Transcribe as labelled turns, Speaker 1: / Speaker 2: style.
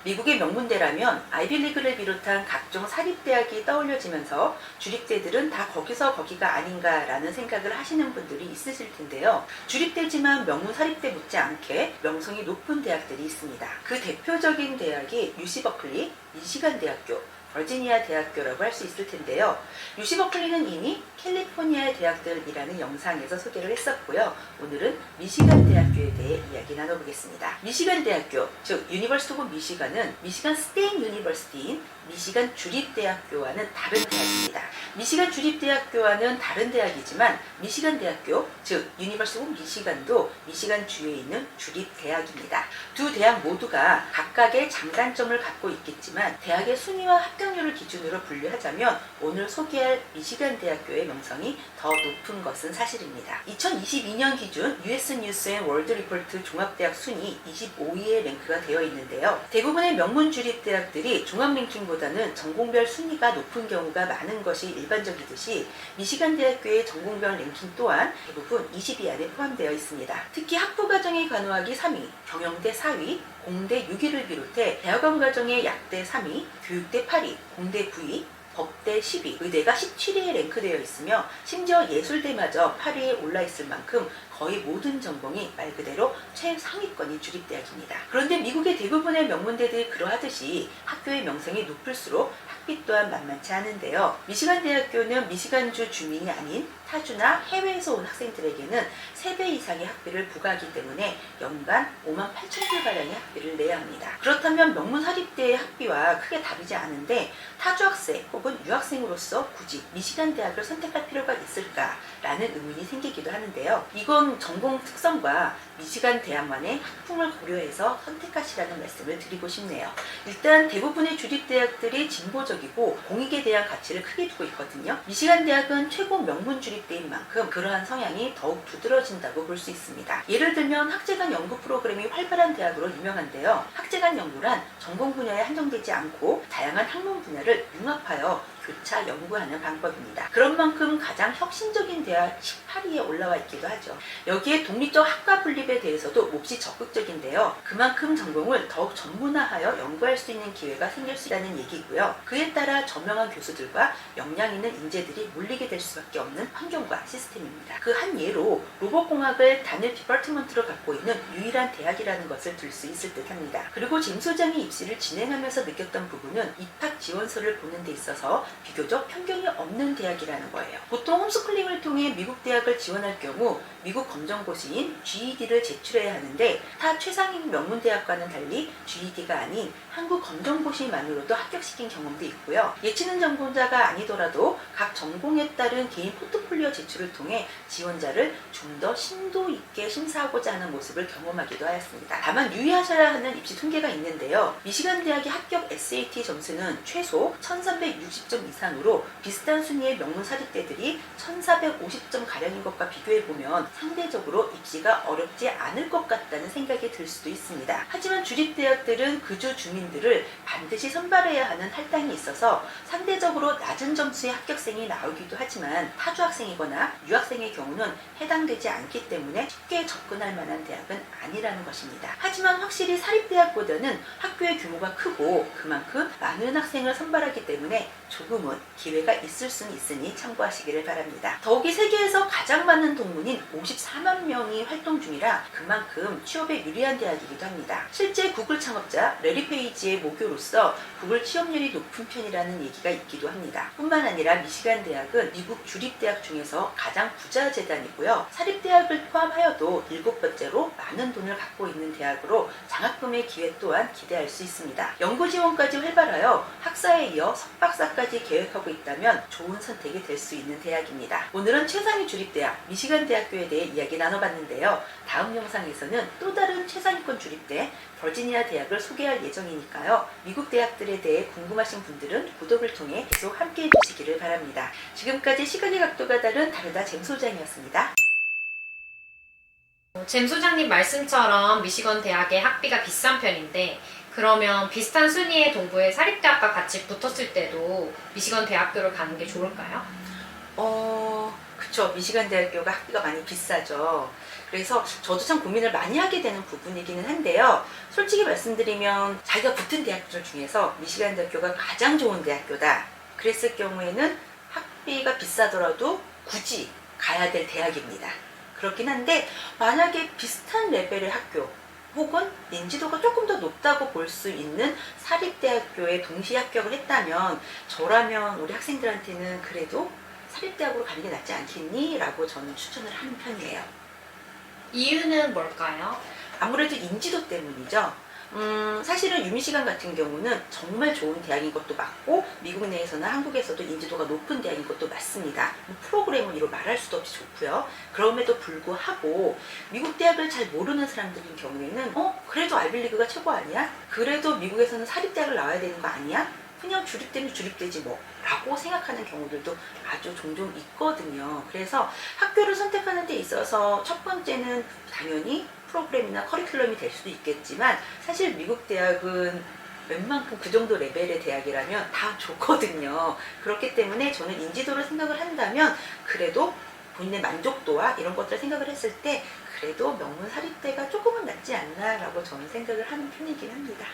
Speaker 1: 미국의 명문대라면 아이비리그를 비롯한 각종 사립대학이 떠올려지면서 주립대들은 다 거기서 거기가 아닌가라는 생각을 하시는 분들이 있으실 텐데요. 주립대지만 명문 사립대 못지않게 명성이 높은 대학들이 있습니다. 그 대표적인 대학이 UC 버클리, 미시간 대학교, 버지니아 대학교라고 할 수 있을 텐데요. UC 버클리는 이미 캘리포니아의 대학들이라는 영상에서 소개를 했었고요. 오늘은 미시간 대학교에 대해 이야기 나눠보겠습니다. 미시간 대학교, 즉 유니버시티 오브 미시간은 미시간 스테인 유니버시티인 미시간 주립대학교와는 다른 대학입니다. 미시간 주립대학교와는 다른 대학이지만 미시간 대학교, 즉 유니버시티 오브 미시간도 미시간 주에 있는 주립대학입니다. 두 대학 모두가 각각의 장단점을 갖고 있겠지만 대학의 순위와 합격률을 기준으로 분류하자면 오늘 소개할 미시간 대학교의 명성이 더 높은 것은 사실입니다. 2022년 기준 US 뉴스 앤 월드 리포트 종합대학 순위 25위에 랭크가 되어 있는데요. 대부분의 명문 주립대학들이 종합 랭킹보다는 전공별 순위가 높은 경우가 많은 것이 일반적이듯이 미시간 대학교의 전공별 랭킹 또한 대부분 20위 안에 포함되어 있습니다. 특히 학부과정의 간호학이 3위, 경영대 4위, 공대 6위를 비롯해 대학원 과정의 약대 3위, 교육대 8위, 공대 9위, 법대 10위, 의대가 17위에 랭크되어 있으며 심지어 예술대마저 8위에 올라있을 만큼 거의 모든 전공이 말 그대로 최상위권이 주립대학입니다. 그런데 미국의 대부분의 명문대들이 그러하듯이 학교의 명성이 높을수록 학비 또한 만만치 않은데요. 미시간 대학교는 미시간주 주민이 아닌 타주나 해외에서 온 학생들에게는 3배 이상의 학비를 부과하기 때문에 연간 58,000불가량의 학비를 내야 합니다. 그렇다면 명문 사립대의 학비와 크게 다르지 않은데 타주 학생 혹은 유학생으로서 굳이 미시간 대학을 선택할 필요가 있을까라는 의문이 생기기도 하는데요. 이건 전공 특성과 미시간 대학만의 학풍을 고려해서 선택하시라는 말씀을 드리고 싶네요. 일단 대부분의 주립대학들이 진보적이고 공익에 대한 가치를 크게 두고 있거든요. 미시간 대학은 최고 명문 주립대인 만큼 그러한 성향이 더욱 두드러진다고 볼 수 있습니다. 예를 들면 학제간 연구 프로그램이 활발한 대학으로 유명한데요. 학제간 연구란 전공 분야에 한정되지 않고 다양한 학문 분야를 융합하여 교차 연구하는 방법입니다. 그런 만큼 가장 혁신적인 대학 18위에 올라와 있기도 하죠. 여기에 독립적 학과 분립에 대해서도 몹시 적극적인데요. 그만큼 전공을 더욱 전문화하여 연구할 수 있는 기회가 생길 수 있다는 얘기고요. 그에 따라 저명한 교수들과 역량 있는 인재들이 몰리게 될 수밖에 없는 환경과 시스템입니다. 그 한 예로 로봇공학을 단일 디파트먼트로 갖고 있는 유일한 대학이라는 것을 들 수 있을 듯 합니다. 그리고 잼 소장이 입시를 진행하면서 느꼈던 부분은 입학 지원서를 보는 데 있어서 비교적 편견이 없는 대학이라는 거예요. 보통 홈스쿨링을 통해 미국 대학을 지원할 경우 미국 검정고시인 GED를 제출해야 하는데 타 최상위 명문 대학과는 달리 GED가 아닌 한국 검정고시만으로도 합격시킨 경험도 있고요. 예치능 전공자가 아니더라도 각 전공에 따른 개인 포트폴리오 제출을 통해 지원자를 좀 더 심도 있게 심사하고자 하는 모습을 경험하기도 하였습니다. 다만 유의하셔야 하는 입시 통계가 있는데요. 미시간 대학의 합격 SAT 점수는 최소 1360점 이상으로 비슷한 순위의 명문 사립대들이 1450점 가량인 것과 비교해보면 상대적으로 입시가 어렵지 않을 것 같다는 생각이 들 수도 있습니다. 하지만 주립대학들은 그주 주민들을 반드시 선발해야 하는 할당이 있어서 상대적으로 낮은 점수의 합격생이 나오기도 하지만 타주 학생이거나 유학생의 경우는 해당되지 않기 때문에 쉽게 접근할 만한 대학은 아니라는 것입니다. 하지만 확실히 사립대학보다는 학교의 규모가 크고 그만큼 많은 학생을 선발하기 때문에 조금은 기회가 있을 수는 있으니 참고하시기를 바랍니다. 더욱이 세계에서 가장 많은 동문인 54만 명이 활동 중이라 그만큼 취업에 유리한 대학이기도 합니다. 실제 구글 창업자 레리 페이지의 모교로서 구글 취업률이 높은 편이라는 얘기가 있기도 합니다. 뿐만 아니라 미시간 대학은 미국 주립대학 중에서 가장 부자 재단이고요. 사립대학을 포함하여도 7번째로 많은 돈을 갖고 있는 대학으로 장학금의 기회 또한 기대할 수 있습니다. 연구 지원까지 활발하여 학사에 이어 석박사까지 계획하고 있다면 좋은 선택이 될 수 있는 대학입니다. 오늘은 최상위 주립대학 미시간 대학교에 대해 이야기 나눠봤는데요. 다음 영상에서는 또 다른 최상위권 주립대 버지니아 대학을 소개할 예정이니까요. 미국 대학들에 대해 궁금하신 분들은 구독을 통해 계속 함께 해주시기를 바랍니다. 지금까지 시각의 각도가 다른 다르다 잼 소장이었습니다.
Speaker 2: 잼 소장님 말씀처럼 미시건 대학의 학비가 비싼 편인데 그러면 비슷한 순위의 동부의 사립대학과 같이 붙었을 때도 미시건 대학교를 가는 게 좋을까요?
Speaker 1: 그쵸. 미시간 대학교가 학비가 많이 비싸죠. 그래서 저도 참 고민을 많이 하게 되는 부분이기는 한데요. 솔직히 말씀드리면 자기가 붙은 대학들 중에서 미시간 대학교가 가장 좋은 대학교다. 그랬을 경우에는 학비가 비싸더라도 굳이 가야 될 대학입니다. 그렇긴 한데 만약에 비슷한 레벨의 학교 혹은 인지도가 조금 더 높다고 볼 수 있는 사립대학교에 동시 합격을 했다면 저라면 우리 학생들한테는 그래도 사립대학으로 가는 게 낫지 않겠니? 라고 저는 추천을 하는 편이에요.
Speaker 2: 이유는 뭘까요?
Speaker 1: 아무래도 인지도 때문이죠. 사실은 유미시간 같은 경우는 정말 좋은 대학인 것도 맞고 미국 내에서나 한국에서도 인지도가 높은 대학인 것도 맞습니다. 프로그램은 이로 말할 수도 없이 좋고요. 그럼에도 불구하고 미국 대학을 잘 모르는 사람들인 경우에는 그래도 아이비리그가 최고 아니야? 그래도 미국에서는 사립대학을 나와야 되는 거 아니야? 그냥 주립되면 주립되지 뭐 라고 생각하는 경우들도 아주 종종 있거든요. 그래서 학교를 선택하는 데 있어서 첫 번째는 당연히 프로그램이나 커리큘럼이 될 수도 있겠지만 사실 미국 대학은 웬만큼 그 정도 레벨의 대학이라면 다 좋거든요. 그렇기 때문에 저는 인지도를 생각을 한다면 그래도 본인의 만족도와 이런 것들을 생각을 했을 때 그래도 명문 사립대가 조금은 낫지 않나 라고 저는 생각을 하는 편이긴 합니다.